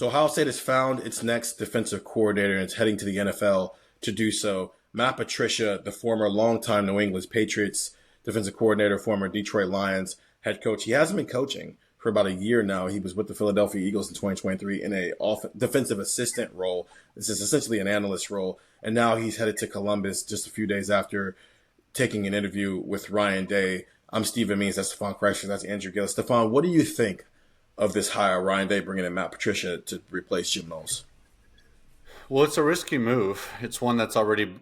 So Ohio State has found its next defensive coordinator and it's heading to the NFL to do so. Matt Patricia, the former longtime New England Patriots defensive coordinator, former Detroit Lions head coach. He hasn't been coaching for about a year now. He was with the Philadelphia Eagles in 2023 in a defensive assistant role. This is essentially an analyst role. And now he's headed to Columbus just a few days after taking an interview with Ryan Day. I'm Stephen Means. That's Stefan Krajisnik. That's Andrew Gillis. Stefan, what do you think of this hire, Ryan Day bringing in Matt Patricia to replace Jim Knowles? Well, it's a risky move. It's one that's already,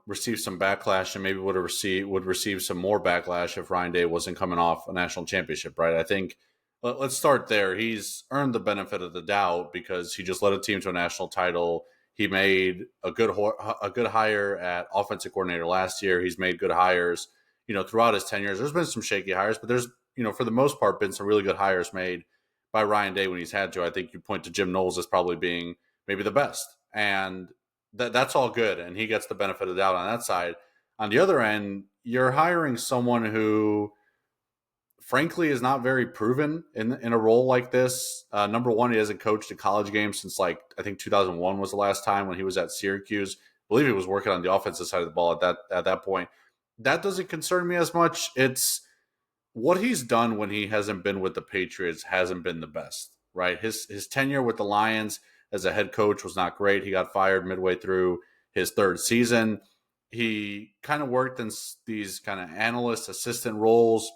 received some backlash and maybe would receive some more backlash if Ryan Day wasn't coming off a national championship, right? I think let's start there. He's earned the benefit of the doubt because he just led a team to a national title. He made a good hire at offensive coordinator last year. He's made good hires, throughout his tenure. There's been some shaky hires, but there's, for the most part, been some really good hires made by Ryan Day when he's had to. I think you point to Jim Knowles as probably being maybe the best. And that's all good. And he gets the benefit of the doubt on that side. On the other end, you're hiring someone who, frankly, is not very proven in a role like this. Number one, he hasn't coached a college game since I think 2001 was the last time when he was at Syracuse. I believe he was working on the offensive side of the ball at that point. That doesn't concern me as much. It's what he's done when he hasn't been with the Patriots hasn't been the best, right? His tenure with the Lions as a head coach was not great. He got fired midway through his third season. He kind of worked in these kind of analyst assistant roles.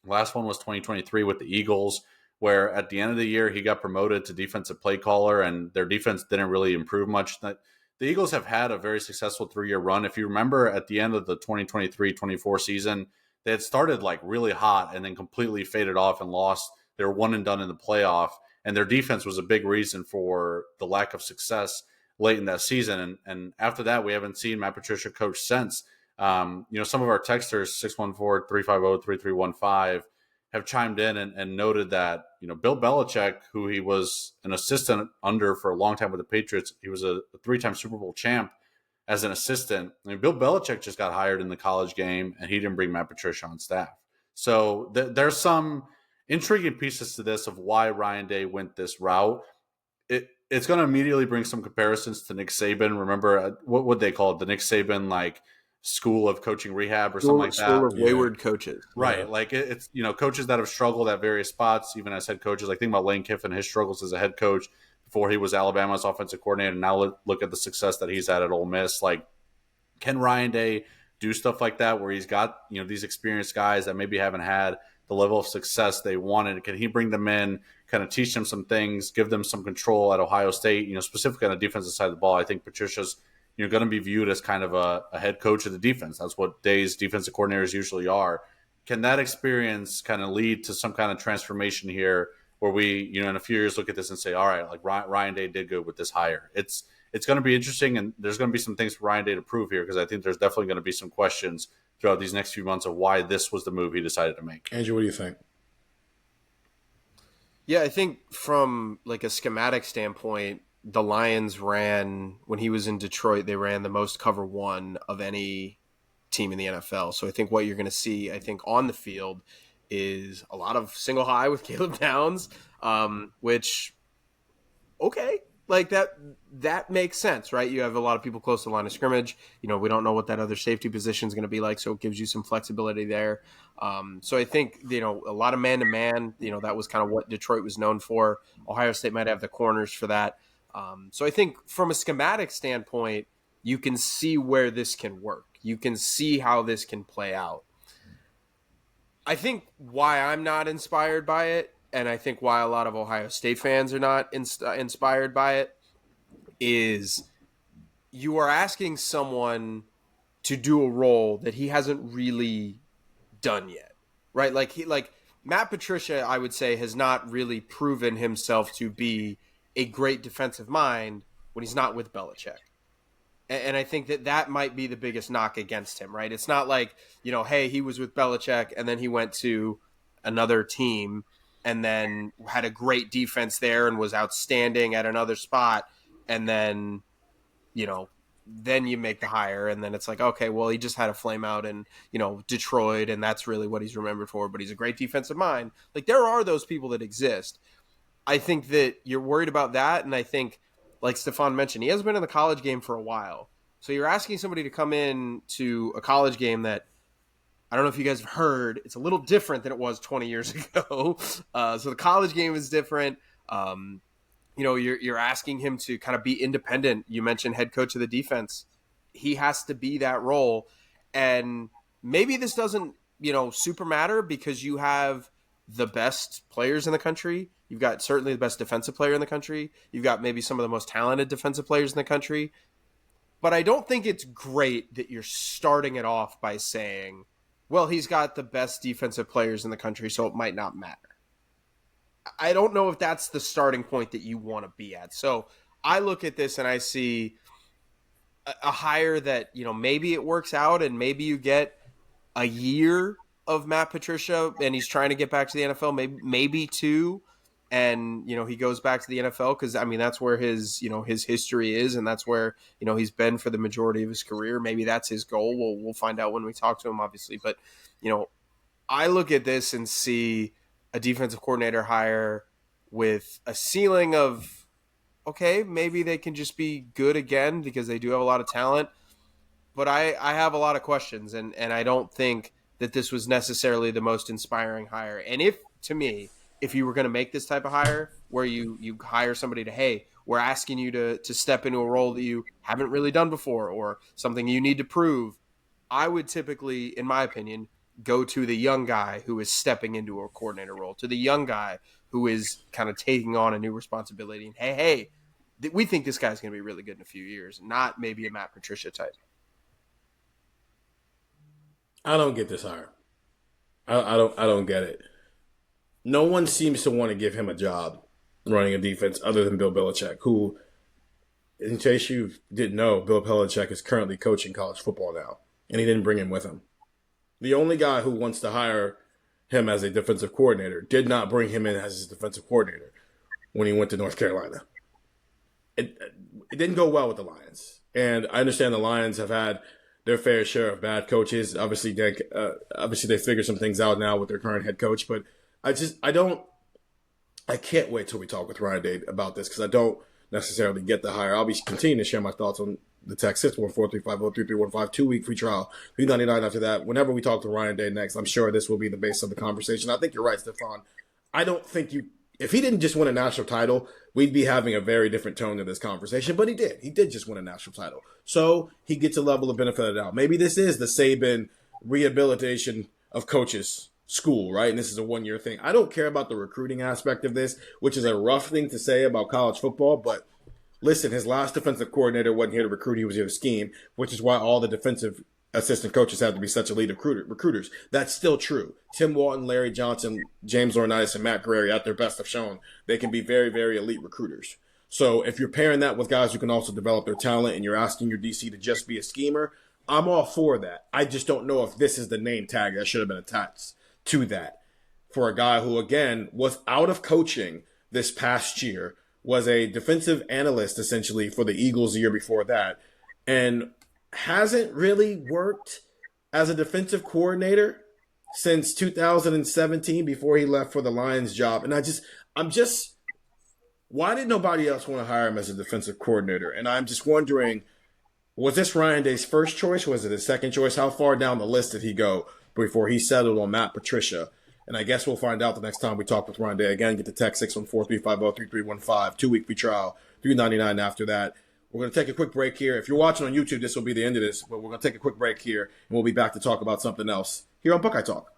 Last one was 2023 with the Eagles, where at the end of the year, he got promoted to defensive play caller, and their defense didn't really improve much. The Eagles have had a very successful 3-year run. If you remember, at the end of the 2023-24 season, they had started really hot and then completely faded off and lost. They were one and done in the playoff. And their defense was a big reason for the lack of success late in that season. And after that, we haven't seen Matt Patricia coach since. Some of our texters, 614-350-3315, have chimed in and noted that, Bill Belichick, who he was an assistant under for a long time with the Patriots, he was a 3-time Super Bowl champ as an assistant. I mean, Bill Belichick just got hired in the college game, and he didn't bring Matt Patricia on staff. So there's some intriguing pieces to this of why Ryan Day went this route. It's going to immediately bring some comparisons to Nick Saban. Remember, what would they call it? The Nick Saban, school of coaching rehab or something like that. School of wayward coaches. Right. Yeah. It's, coaches that have struggled at various spots, even as head coaches. Think about Lane Kiffin, his struggles as a head coach before he was Alabama's offensive coordinator. And now look at the success that he's had at Ole Miss. Can Ryan Day do stuff like that where he's got, these experienced guys that maybe haven't had the level of success they wanted? Can he bring them in, kind of teach them some things, give them some control at Ohio State, specifically on the defensive side of the ball? I think Patricia's, going to be viewed as kind of a head coach of the defense. That's what Day's defensive coordinators usually are. Can that experience kind of lead to some kind of transformation here where we, in a few years look at this and say, all right, Ryan Day did good with this hire? It's going to be interesting, and there's going to be some things for Ryan Day to prove here because I think there's definitely going to be some questions throughout these next few months of why this was the move he decided to make. Andrew, what do you think? Yeah, I think from a schematic standpoint, the Lions ran, when he was in Detroit, they ran the most cover one of any team in the NFL. So I think what you're going to see, on the field is a lot of single high with Caleb Downs, which, okay, that makes sense, right? You have a lot of people close to the line of scrimmage. We don't know what that other safety position is going to be like, so it gives you some flexibility there. So I think, a lot of man-to-man, that was kind of what Detroit was known for. Ohio State might have the corners for that. So I think from a schematic standpoint, you can see where this can work. You can see how this can play out. I think why I'm not inspired by it, and I think why a lot of Ohio State fans are not inspired by it, is you are asking someone to do a role that he hasn't really done yet, right? Matt Patricia, I would say, has not really proven himself to be a great defensive mind when he's not with Belichick. And I think that might be the biggest knock against him, right? It's not hey, he was with Belichick and then he went to another team and then had a great defense there and was outstanding at another spot. And then, then you make the hire and then it's okay, well, he just had a flame out in, Detroit and that's really what he's remembered for, but he's a great defensive mind. There are those people that exist. I think that you're worried about that. And I think, like Stefan mentioned, he hasn't been in the college game for a while. So you're asking somebody to come in to a college game that, I don't know if you guys have heard, it's a little different than it was 20 years ago. So the college game is different. You're asking him to kind of be independent. You mentioned head coach of the defense. He has to be that role. And maybe this doesn't, super matter because you have the best players in the country. You've got certainly the best defensive player in the country. You've got maybe some of the most talented defensive players in the country. But I don't think it's great that you're starting it off by saying, well, he's got the best defensive players in the country, so it might not matter. I don't know if that's the starting point that you want to be at. So I look at this and I see a hire that, maybe it works out and maybe you get a year of Matt Patricia and he's trying to get back to the NFL, maybe two. And, he goes back to the NFL because, that's where his history is. And that's where, he's been for the majority of his career. Maybe that's his goal. We'll find out when we talk to him, obviously. But, I look at this and see a defensive coordinator hire with a ceiling of, okay, maybe they can just be good again because they do have a lot of talent. But I have a lot of questions. And I don't think that this was necessarily the most inspiring hire. And if you were going to make this type of hire where you hire somebody to, hey, we're asking you to step into a role that you haven't really done before or something you need to prove, I would typically, in my opinion, go to the young guy who is stepping into a coordinator role, to the young guy who is kind of taking on a new responsibility. And, hey, we think this guy's going to be really good in a few years, not maybe a Matt Patricia type. I don't get this hire. I don't get it. No one seems to want to give him a job running a defense other than Bill Belichick, who, in case you didn't know, Bill Belichick is currently coaching college football now, and he didn't bring him with him. The only guy who wants to hire him as a defensive coordinator did not bring him in as his defensive coordinator when he went to North Carolina. It didn't go well with the Lions, and I understand the Lions have had their fair share of bad coaches. Obviously, they figured some things out now with their current head coach, but I can't wait till we talk with Ryan Day about this because I don't necessarily get the hire. I'll be continuing to share my thoughts on the text 614-350-3315, 2-week free trial, $3.99 after that. Whenever we talk to Ryan Day next, I'm sure this will be the base of the conversation. I think you're right, Stefan. I don't think if he didn't just win a national title, we'd be having a very different tone to this conversation, but he did. He did just win a national title. So he gets a level of benefit of the doubt. Maybe this is the Saban rehabilitation of coaches school, right? And this is a one-year thing. I don't care about the recruiting aspect of this, which is a rough thing to say about college football, but listen, his last defensive coordinator wasn't here to recruit, he was here to scheme, which is why all the defensive assistant coaches have to be such elite recruiters. That's still true. Tim Walton, Larry Johnson, James Laurinaitis, and Matt Guerrieri at their best have shown they can be very, very elite recruiters. So if you're pairing that with guys who can also develop their talent and you're asking your DC to just be a schemer, I'm all for that. I just don't know if this is the name tag that should have been attached to that for a guy who, again, was out of coaching this past year, was a defensive analyst essentially for the Eagles the year before that, and hasn't really worked as a defensive coordinator since 2017 before he left for the Lions job. And I'm just, why did nobody else want to hire him as a defensive coordinator? And I'm just wondering, was this Ryan Day's first choice? Was it his second choice? How far down the list did he go before he settled on Matt Patricia? And I guess we'll find out the next time we talk with Ryan Day. Again, get the text 614-350-3315, 2-week free trial, $3.99 after that. We're going to take a quick break here. If you're watching on YouTube, this will be the end of this, but we're going to take a quick break here, and we'll be back to talk about something else here on Buckeye Talk.